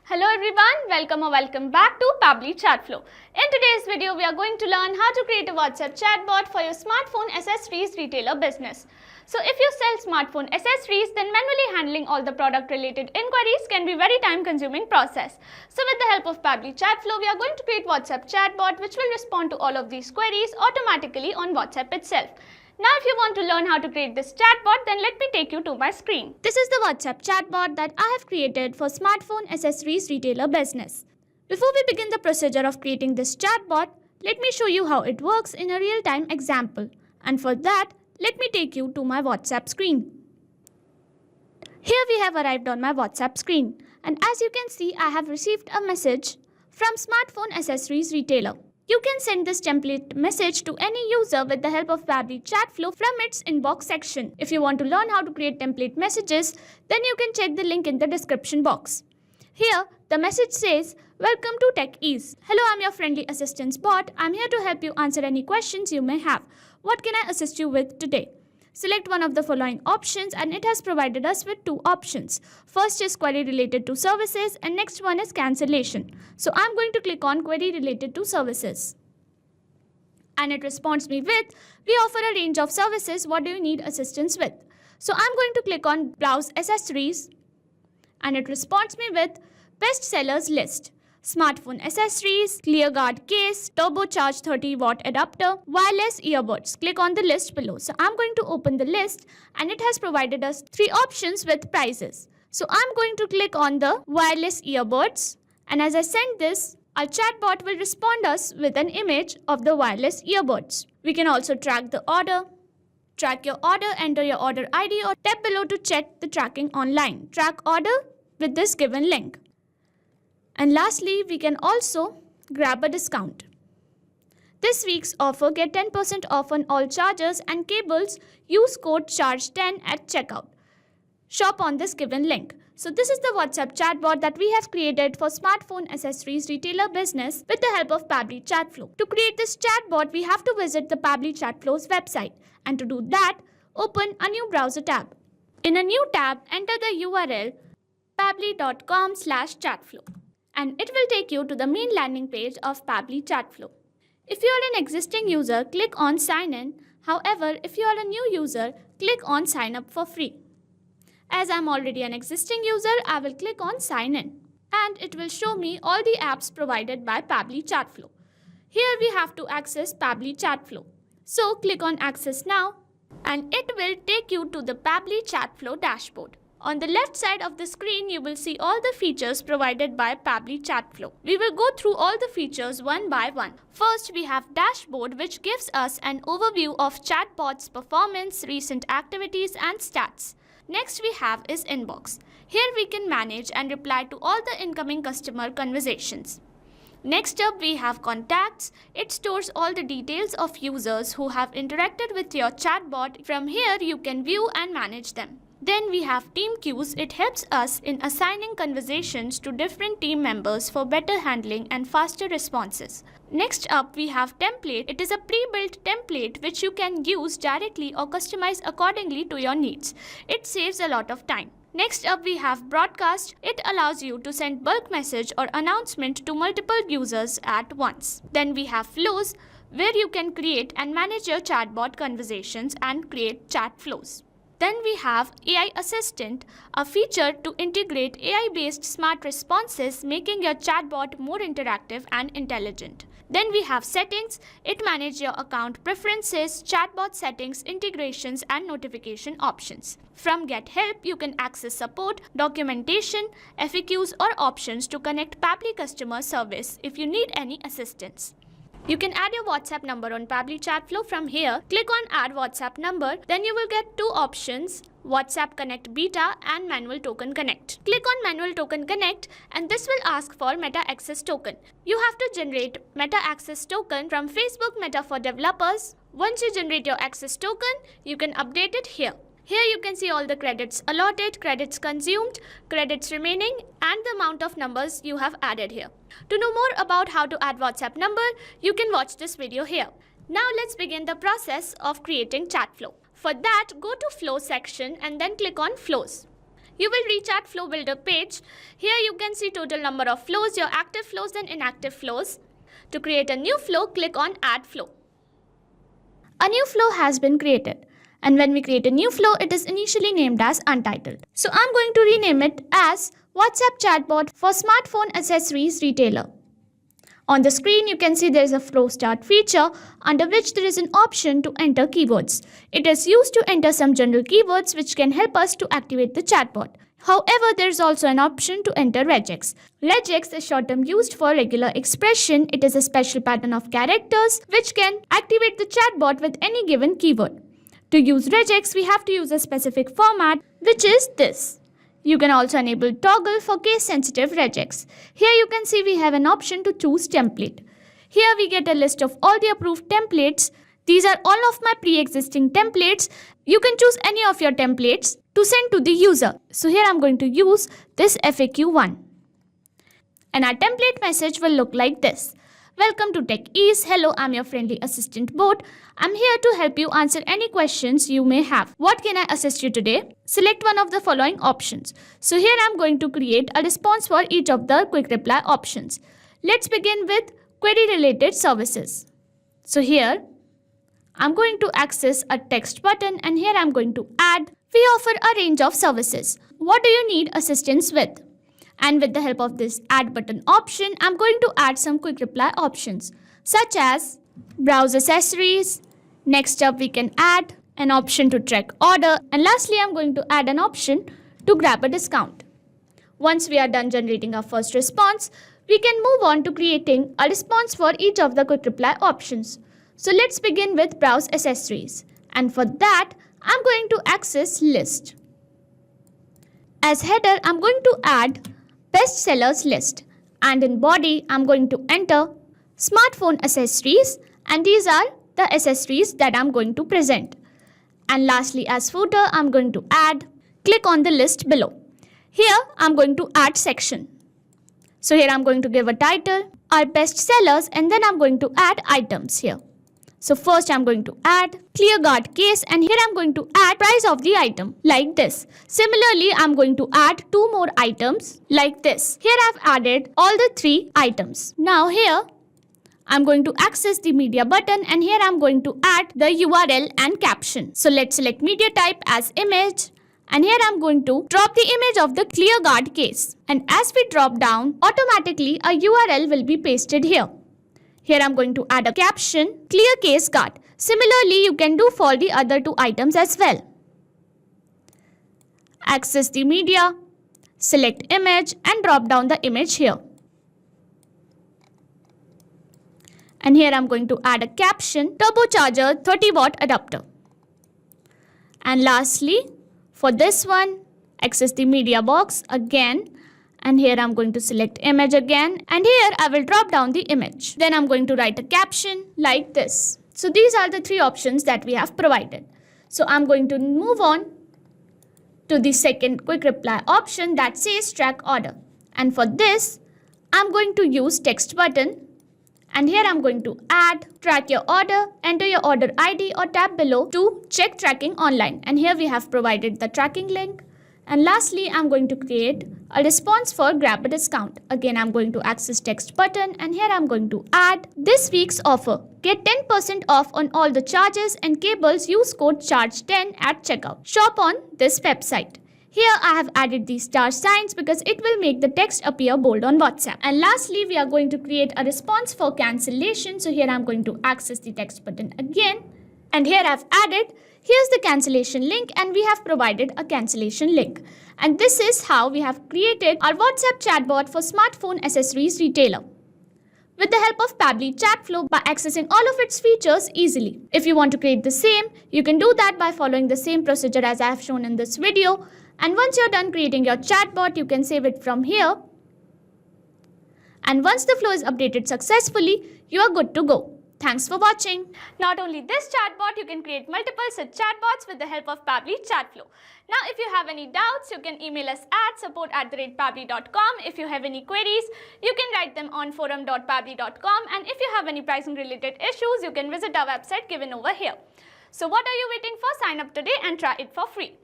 Hello everyone, welcome back to Pabbly Chatflow. In today's video, we are going to learn how to create a WhatsApp chatbot for your smartphone accessories retailer business. So if you sell smartphone accessories, then manually handling all the product related inquiries can be a very time consuming process. So with the help of Pabbly Chatflow, we are going to create WhatsApp chatbot which will respond to all of these queries automatically on WhatsApp itself. Now if you want to learn how to create this chatbot, then let me take you to my screen. This is the WhatsApp chatbot that I have created for smartphone accessories retailer business. Before we begin the procedure of creating this chatbot, let me show you how it works in a real-time example. And for that, let me take you to my WhatsApp screen. Here we have arrived on my WhatsApp screen. And as you can see, I have received a message from smartphone accessories retailer. You can send this template message to any user with the help of Pabbly Chatflow from its inbox section. If you want to learn how to create template messages, then you can check the link in the description box. Here, the message says, "Welcome to TechEase. Hello, I'm your friendly assistance bot. I'm here to help you answer any questions you may have. What can I assist you with today?" Select one of the following options and it has provided us with two options. First is query related to services and next one is cancellation. So I'm going to click on query related to services. And it responds me with, "We offer a range of services. What do you need assistance with?" So I'm going to click on browse accessories and it responds me with best sellers list. Smartphone accessories, ClearGuard case, turbocharged 30-watt adapter, wireless earbuds. Click on the list below. So I'm going to open the list and it has provided us three options with prices. So I'm going to click on the wireless earbuds and as I send this, our chatbot will respond us with an image of the wireless earbuds. We can also track the order. Track your order, enter your order ID or tap below to check the tracking online. Track order with this given link. And lastly, we can also grab a discount. This week's offer, get 10% off on all chargers and cables. Use code CHARGE10 at checkout. Shop on this given link. So this is the WhatsApp chatbot that we have created for smartphone accessories retailer business with the help of Pabbly Chatflow. To create this chatbot, we have to visit the Pabbly Chatflow's website. And to do that, open a new browser tab. In a new tab, enter the URL pabbly.com/chatflow. And it will take you to the main landing page of Pabbly Chatflow. If you are an existing user, click on Sign In. However, if you are a new user, click on Sign Up for free. As I am already an existing user, I will click on Sign In. And it will show me all the apps provided by Pabbly Chatflow. Here we have to access Pabbly Chatflow. So click on Access Now and it will take you to the Pabbly Chatflow dashboard. On the left side of the screen, you will see all the features provided by Pabbly Chatflow. We will go through all the features one by one. First, we have Dashboard, which gives us an overview of chatbot's performance, recent activities and stats. Next we have is Inbox. Here we can manage and reply to all the incoming customer conversations. Next up we have Contacts. It stores all the details of users who have interacted with your chatbot. From here you can view and manage them. Then we have Team Queues. It helps us in assigning conversations to different team members for better handling and faster responses. Next up we have Template. It is a pre-built template which you can use directly or customize accordingly to your needs. It saves a lot of time. Next up we have Broadcast. It allows you to send bulk message or announcement to multiple users at once. Then we have Flows, where you can create and manage your chatbot conversations and create chat flows. Then we have AI Assistant, a feature to integrate AI-based smart responses, making your chatbot more interactive and intelligent. Then we have Settings. It manages your account preferences, chatbot settings, integrations and notification options. From Get Help, you can access support, documentation, FAQs or options to connect Pabbly customer service if you need any assistance. You can add your WhatsApp number on Pabbly Chatflow from here. Click on Add WhatsApp Number. Then you will get two options, WhatsApp Connect Beta and Manual Token Connect. Click on Manual Token Connect and this will ask for Meta Access Token. You have to generate Meta Access Token from Facebook Meta for developers. Once you generate your access token, you can update it here. Here you can see all the credits allotted, credits consumed, credits remaining and the amount of numbers you have added here. To know more about how to add WhatsApp number, you can watch this video here. Now let's begin the process of creating Chatflow. For that, go to Flow section and then click on Flows. you will reach at Flow Builder page. Here you can see total number of flows, your active flows and inactive flows. To create a new flow, click on Add Flow. A new flow has been created. And when we create a new flow, it is initially named as Untitled. So I'm going to rename it as WhatsApp Chatbot for Smartphone Accessories Retailer. On the screen, you can see there is a flow start feature under which there is an option to enter keywords. It is used to enter some general keywords which can help us to activate the chatbot. However, there is also an option to enter regex. Regex is short term used for regular expression. It is a special pattern of characters which can activate the chatbot with any given keyword. To use regex, we have to use a specific format which is this. You can also enable toggle for case-sensitive regex. Here you can see we have an option to choose template. Here we get a list of all the approved templates. These are all of my pre-existing templates. You can choose any of your templates to send to the user. So here I'm going to use this FAQ1. And our template message will look like this. Welcome to TechEase. Hello, I'm your friendly assistant bot. I'm here to help you answer any questions you may have. What can I assist you today? Select one of the following options. So here I'm going to create a response for each of the quick reply options. Let's begin with query related services. So here I'm going to access a text button and here I'm going to add. We offer a range of services. What do you need assistance with? And with the help of this add button option, I'm going to add some quick reply options such as browse accessories. Next up, we can add an option to track order. And lastly, I'm going to add an option to grab a discount. Once we are done generating our first response, we can move on to creating a response for each of the quick reply options. So let's begin with browse accessories. And for that, I'm going to access list. As header, I'm going to add best sellers list, and in body I'm going to enter smartphone accessories, and these are the accessories that I'm going to present. And lastly, as footer, I'm going to add, click on the list below. Here I'm going to add section. So here I'm going to give a title, our best sellers, and then I'm going to add items here. So first I'm going to add ClearGuard case, and here I'm going to add price of the item like this. Similarly, I'm going to add 2 more items like this. Here I've added all the 3 items. Now here I'm going to access the media button, and here I'm going to add the URL and caption. So let's select media type as image, and here I'm going to drop the image of the ClearGuard case. And as we drop down, automatically a URL will be pasted here. Here I'm going to add a caption, clear case guard. Similarly, you can do for the other 2 items as well. Access the media, select image and drop down the image here. And here I'm going to add a caption, turbocharger 30 watt adapter. And lastly, for this one, access the media box again. And here I'm going to select image again, and here I will drop down the image. Then I'm going to write a caption like this. So these are the 3 options that we have provided. So I'm going to move on to the second quick reply option that says track order. And for this, I'm going to use text button. And here I'm going to add track your order, enter your order ID or tab below to check tracking online. And here we have provided the tracking link. And lastly, I'm going to create a response for grab a discount. Again, I'm going to access text button, and here I'm going to add this week's offer. Get 10% off on all the charges and cables. Use code CHARGE10 at checkout. Shop on this website. Here I have added these star signs because it will make the text appear bold on WhatsApp. And lastly, we are going to create a response for cancellation. So here I'm going to access the text button again. And here I've added, here's the cancellation link, and we have provided a cancellation link. And this is how we have created our WhatsApp chatbot for smartphone accessories retailer with the help of Pabbly Chatflow by accessing all of its features easily. If you want to create the same, you can do that by following the same procedure as I have shown in this video. And once you're done creating your chatbot, you can save it from here. And once the flow is updated successfully, you are good to go. Thanks for watching. Not only this chatbot, you can create multiple such chatbots with the help of Pabbly Chatflow. Now, if you have any doubts, you can email us at support@pabbly.com. If you have any queries, you can write them on forum.pabbly.com. And if you have any pricing related issues, you can visit our website given over here. So what are you waiting for? Sign up today and try it for free.